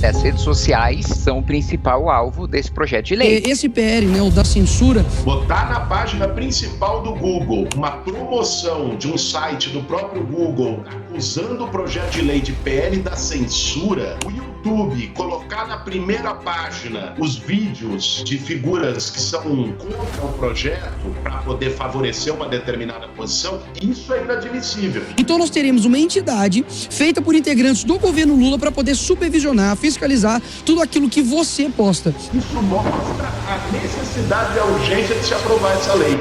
As redes sociais são o principal alvo desse projeto de lei. Esse PL, né, o da censura... Botar na página principal do Google uma promoção de um site do próprio Google acusando o projeto de lei de PL da censura, o YouTube colocar na primeira página os vídeos de figuras que são contra o projeto para poder favorecer uma determinada posição, isso é inadmissível. Então nós teremos uma entidade feita por integrantes do governo Lula para poder supervisionar, fiscalizar tudo aquilo que você posta. Isso mostra a necessidade e a urgência de se aprovar essa lei.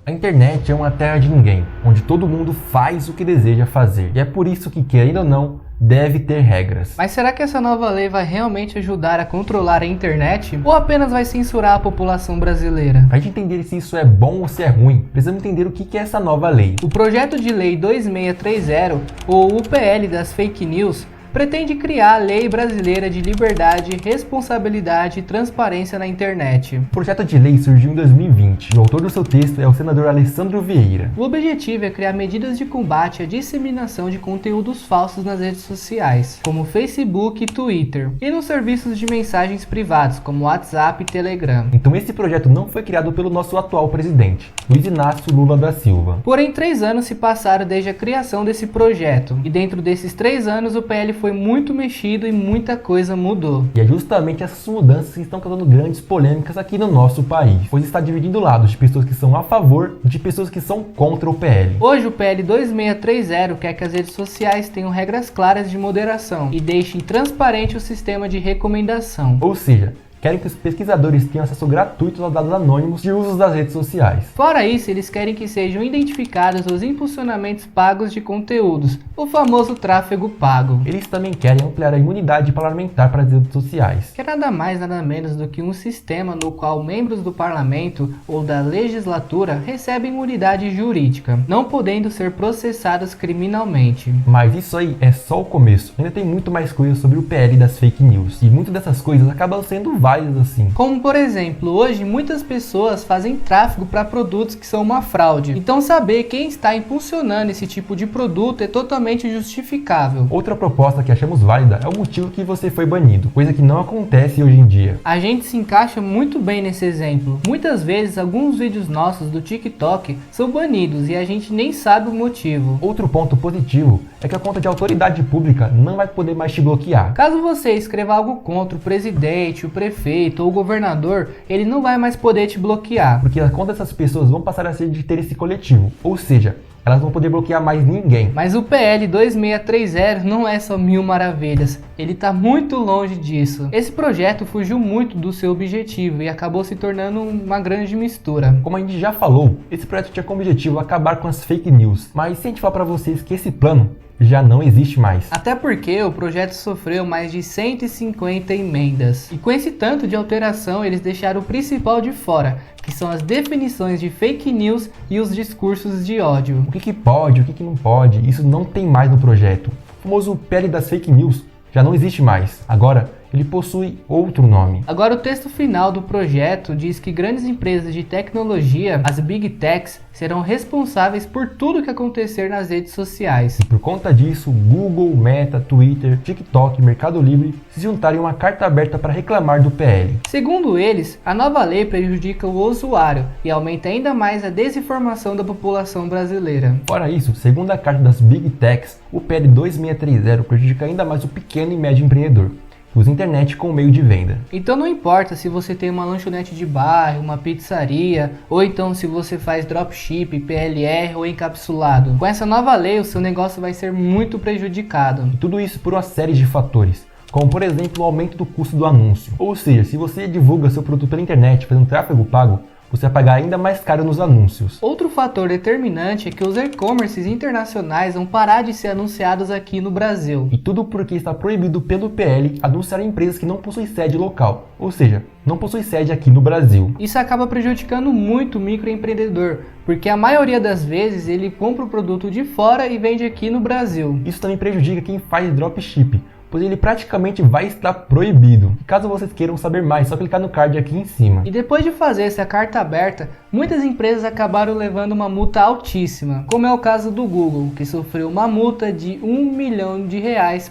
A internet é uma terra de ninguém, onde todo mundo faz o que deseja fazer. E é por isso que, querendo ou não, deve ter regras. Mas será que essa nova lei vai realmente ajudar a controlar a internet? Ou apenas vai censurar a população brasileira? Pra gente entender se isso é bom ou se é ruim, precisamos entender o que é essa nova lei. O projeto de lei 2630, ou o PL das fake news, pretende criar a Lei Brasileira de Liberdade, Responsabilidade e Transparência na Internet. O projeto de lei surgiu em 2020 e o autor do seu texto é o senador Alessandro Vieira. O objetivo é criar medidas de combate à disseminação de conteúdos falsos nas redes sociais, como Facebook e Twitter, e nos serviços de mensagens privados, como WhatsApp e Telegram. Então esse projeto não foi criado pelo nosso atual presidente, Luiz Inácio Lula da Silva. Porém, 3 anos se passaram desde a criação desse projeto, e dentro desses 3 anos o PL foi muito mexido e muita coisa mudou. E é justamente essas mudanças que estão causando grandes polêmicas aqui no nosso país, pois está dividindo lados de pessoas que são a favor e de pessoas que são contra o PL. Hoje o PL 2630 quer que as redes sociais tenham regras claras de moderação e deixem transparente o sistema de recomendação. Ou seja, querem que os pesquisadores tenham acesso gratuito aos dados anônimos de uso das redes sociais. Fora isso, eles querem que sejam identificados os impulsionamentos pagos de conteúdos, o famoso tráfego pago. Eles também querem ampliar a imunidade parlamentar para as redes sociais. Que é nada mais nada menos do que um sistema no qual membros do parlamento ou da legislatura recebem imunidade jurídica, não podendo ser processados criminalmente. Mas isso aí é só o começo, ainda tem muito mais coisas sobre o PL das fake news, e muitas dessas coisas acabam sendo válidas assim. Como por exemplo, hoje muitas pessoas fazem tráfego para produtos que são uma fraude, então saber quem está impulsionando esse tipo de produto é totalmente justificável. Outra proposta que achamos válida é o motivo que você foi banido, coisa que não acontece hoje em dia. A gente se encaixa muito bem nesse exemplo. Muitas vezes alguns vídeos nossos do TikTok são banidos e a gente nem sabe o motivo. Outro ponto positivo é que a conta de autoridade pública não vai poder mais te bloquear. Caso você escreva algo contra o presidente, o prefeito ou o governador, ele não vai mais poder te bloquear. Porque a conta dessas pessoas vão passar a ser de interesse coletivo, ou seja, elas vão poder bloquear mais ninguém. Mas o PL 2630 não é só mil maravilhas, ele está muito longe disso. Esse projeto fugiu muito do seu objetivo e acabou se tornando uma grande mistura. Como a gente já falou, esse projeto tinha como objetivo acabar com as fake news, mas se a gente falar para vocês que esse plano já não existe mais. Até porque o projeto sofreu mais de 150 emendas. E com esse tanto de alteração, eles deixaram o principal de fora, que são as definições de fake news e os discursos de ódio. O que pode, o que não pode, isso não tem mais no projeto. O famoso PL das fake news já não existe mais. Agora, ele possui outro nome. Agora o texto final do projeto diz que grandes empresas de tecnologia, as Big Techs, serão responsáveis por tudo que acontecer nas redes sociais. E por conta disso, Google, Meta, Twitter, TikTok e Mercado Livre se juntarem em uma carta aberta para reclamar do PL. Segundo eles, a nova lei prejudica o usuário e aumenta ainda mais a desinformação da população brasileira. Fora isso, segundo a carta das Big Techs, o PL 2630 prejudica ainda mais o pequeno e médio empreendedor, que usa a internet como meio de venda. Então não importa se você tem uma lanchonete de bairro, uma pizzaria, ou então se você faz dropship, PLR ou encapsulado. Com essa nova lei, o seu negócio vai ser muito prejudicado. E tudo isso por uma série de fatores, como por exemplo o aumento do custo do anúncio. Ou seja, se você divulga seu produto pela internet fazendo tráfego pago, você vai pagar ainda mais caro nos anúncios. Outro fator determinante é que os e-commerces internacionais vão parar de ser anunciados aqui no Brasil. E tudo porque está proibido pelo PL anunciar empresas que não possuem sede local, ou seja, não possuem sede aqui no Brasil. Isso acaba prejudicando muito o microempreendedor, porque a maioria das vezes ele compra o produto de fora e vende aqui no Brasil. Isso também prejudica quem faz dropship, pois ele praticamente vai estar proibido. E caso vocês queiram saber mais, é só clicar no card aqui em cima. E depois de fazer essa carta aberta, muitas empresas acabaram levando uma multa altíssima, como é o caso do Google, que sofreu uma multa de R$1 milhão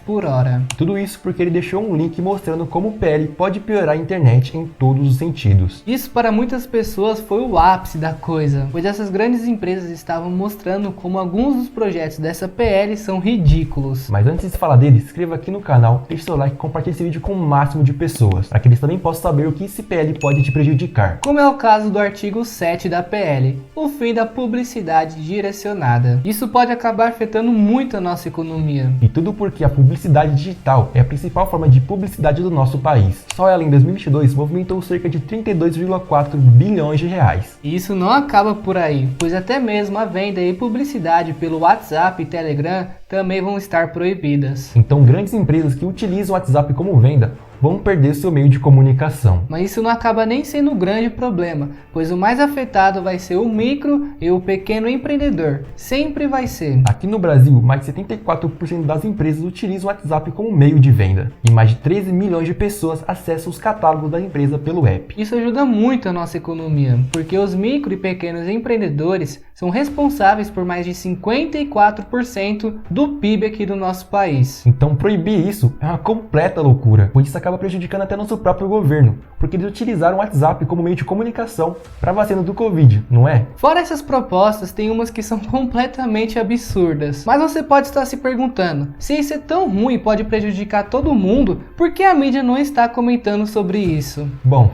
por hora. Tudo isso porque ele deixou um link mostrando como o PL pode piorar a internet em todos os sentidos. Isso para muitas pessoas foi o ápice da coisa, pois essas grandes empresas estavam mostrando como alguns dos projetos dessa PL são ridículos. Mas antes de falar dele, se inscreva aqui no canal, deixe seu like e compartilhe esse vídeo com o máximo de pessoas, para que eles também possam saber o que esse PL pode te prejudicar. Como é o caso do artigo 7 da PL, o fim da publicidade direcionada. Isso pode acabar afetando muito a nossa economia. E tudo porque a publicidade digital é a principal forma de publicidade do nosso país. Só ela em 2022 movimentou cerca de 32,4 bilhões de reais. E isso não acaba por aí, pois até mesmo a venda e publicidade pelo WhatsApp e Telegram também vão estar proibidas. Então grandes empresas que utilizam o WhatsApp como venda vão perder seu meio de comunicação. Mas isso não acaba nem sendo um grande problema, pois o mais afetado vai ser o micro e o pequeno empreendedor. Sempre vai ser. Aqui no Brasil, mais de 74% das empresas utilizam o WhatsApp como meio de venda. E mais de 13 milhões de pessoas acessam os catálogos da empresa pelo app. Isso ajuda muito a nossa economia, porque os micro e pequenos empreendedores são responsáveis por mais de 54% do PIB aqui do nosso país. Então proibir isso é uma completa loucura, pois isso acaba prejudicando até nosso próprio governo, porque eles utilizaram o WhatsApp como meio de comunicação para a vacina do Covid, não é? Fora essas propostas, tem umas que são completamente absurdas. Mas você pode estar se perguntando, se isso é tão ruim e pode prejudicar todo mundo, por que a mídia não está comentando sobre isso? Bom,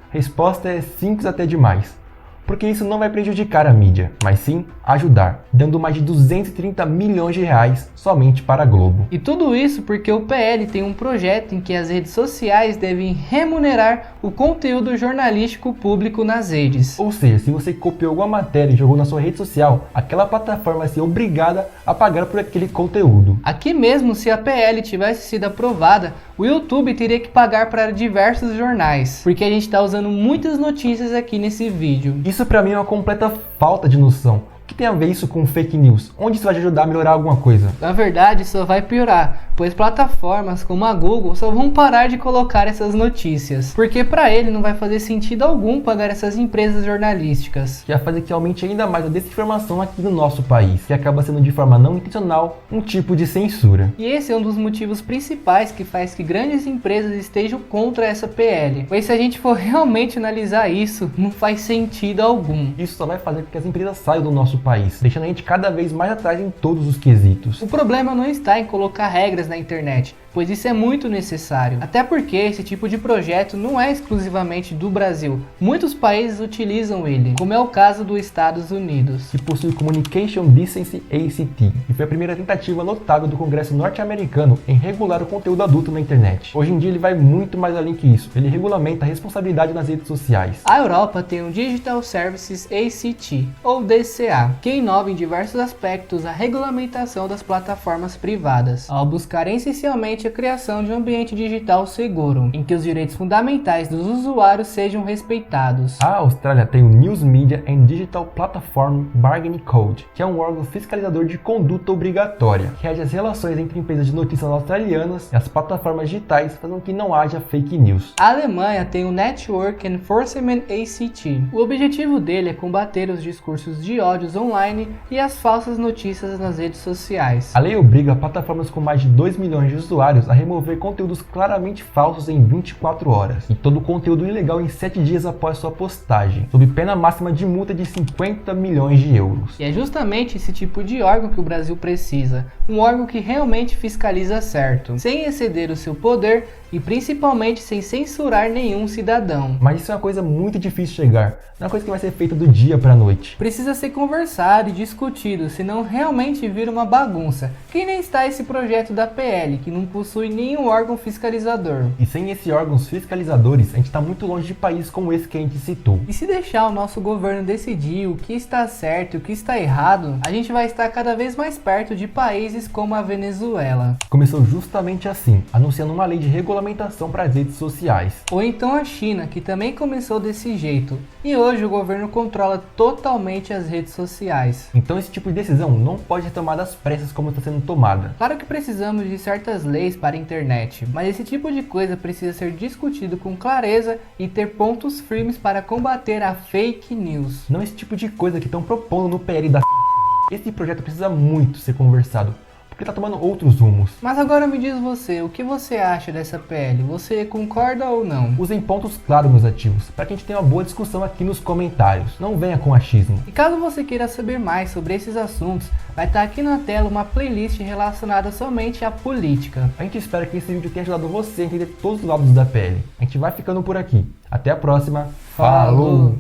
a resposta é simples até demais. Porque isso não vai prejudicar a mídia, mas sim ajudar, dando mais de 230 milhões de reais somente para a Globo. E tudo isso porque o PL tem um projeto em que as redes sociais devem remunerar o conteúdo jornalístico público nas redes. Ou seja, se você copiou alguma matéria e jogou na sua rede social, aquela plataforma vai ser obrigada a pagar por aquele conteúdo. Aqui mesmo, se a PL tivesse sido aprovada, o YouTube teria que pagar para diversos jornais, porque a gente está usando muitas notícias aqui nesse vídeo. Isso pra mim é uma completa falta de noção. O que tem a ver isso com fake news? Onde isso vai ajudar a melhorar alguma coisa? Na verdade, só vai piorar, pois plataformas como a Google só vão parar de colocar essas notícias, porque para ele não vai fazer sentido algum pagar essas empresas jornalísticas. Que vai fazer que aumente ainda mais a desinformação aqui no nosso país, que acaba sendo de forma não intencional um tipo de censura. E esse é um dos motivos principais que faz que grandes empresas estejam contra essa PL, pois se a gente for realmente analisar isso, não faz sentido algum. Isso só vai fazer com que as empresas saiam do nosso país, deixando a gente cada vez mais atrás em todos os quesitos. O problema não está em colocar regras na internet, pois isso é muito necessário. Até porque esse tipo de projeto não é exclusivamente do Brasil. Muitos países utilizam ele, como é o caso dos Estados Unidos. Que possui Communication Decency ACT, e foi a primeira tentativa notável do Congresso norte-americano em regular o conteúdo adulto na internet. Hoje em dia ele vai muito mais além que isso, ele regulamenta a responsabilidade nas redes sociais. A Europa tem o Digital Services ACT, ou DCA, que inova em diversos aspectos a regulamentação das plataformas privadas, ao buscar essencialmente a criação de um ambiente digital seguro, em que os direitos fundamentais dos usuários sejam respeitados. A Austrália tem o News Media and Digital Platform Bargaining Code, que é um órgão fiscalizador de conduta obrigatória, que rege as relações entre empresas de notícias australianas e as plataformas digitais, fazendo que não haja fake news. A Alemanha tem o Network Enforcement ACT. O objetivo dele é combater os discursos de ódios online e as falsas notícias nas redes sociais. A lei obriga plataformas com mais de 2 milhões de usuários a remover conteúdos claramente falsos em 24 horas e todo conteúdo ilegal em 7 dias após sua postagem, sob pena máxima de multa de 50 milhões de euros. E é justamente esse tipo de órgão que o Brasil precisa, um órgão que realmente fiscaliza certo, sem exceder o seu poder e principalmente sem censurar nenhum cidadão. Mas isso é uma coisa muito difícil de chegar, não é uma coisa que vai ser feita do dia para a noite. Precisa ser conversado e discutido, senão realmente vira uma bagunça. Que nem está esse projeto da PL, que não possui nenhum órgão fiscalizador. E sem esses órgãos fiscalizadores, a gente está muito longe de países como esse que a gente citou. E se deixar o nosso governo decidir o que está certo e o que está errado, a gente vai estar cada vez mais perto de países como a Venezuela. Começou justamente assim, anunciando uma lei de regulamentação regulamentação para as redes sociais. Ou então a China, que também começou desse jeito, e hoje o governo controla totalmente as redes sociais. Então esse tipo de decisão não pode ser tomada às pressas como está sendo tomada. Claro que precisamos de certas leis para a internet, mas esse tipo de coisa precisa ser discutido com clareza e ter pontos firmes para combater a fake news. Não esse tipo de coisa que estão propondo no PL da Esse projeto precisa muito ser conversado, porque está tomando outros rumos. Mas agora me diz você, o que você acha dessa PL? Você concorda ou não? Usem pontos claros, meus ativos, para que a gente tenha uma boa discussão aqui nos comentários. Não venha com achismo. E caso você queira saber mais sobre esses assuntos, vai estar aqui na tela uma playlist relacionada somente à política. A gente espera que esse vídeo tenha ajudado você a entender todos os lados da PL. A gente vai ficando por aqui. Até a próxima. Falou!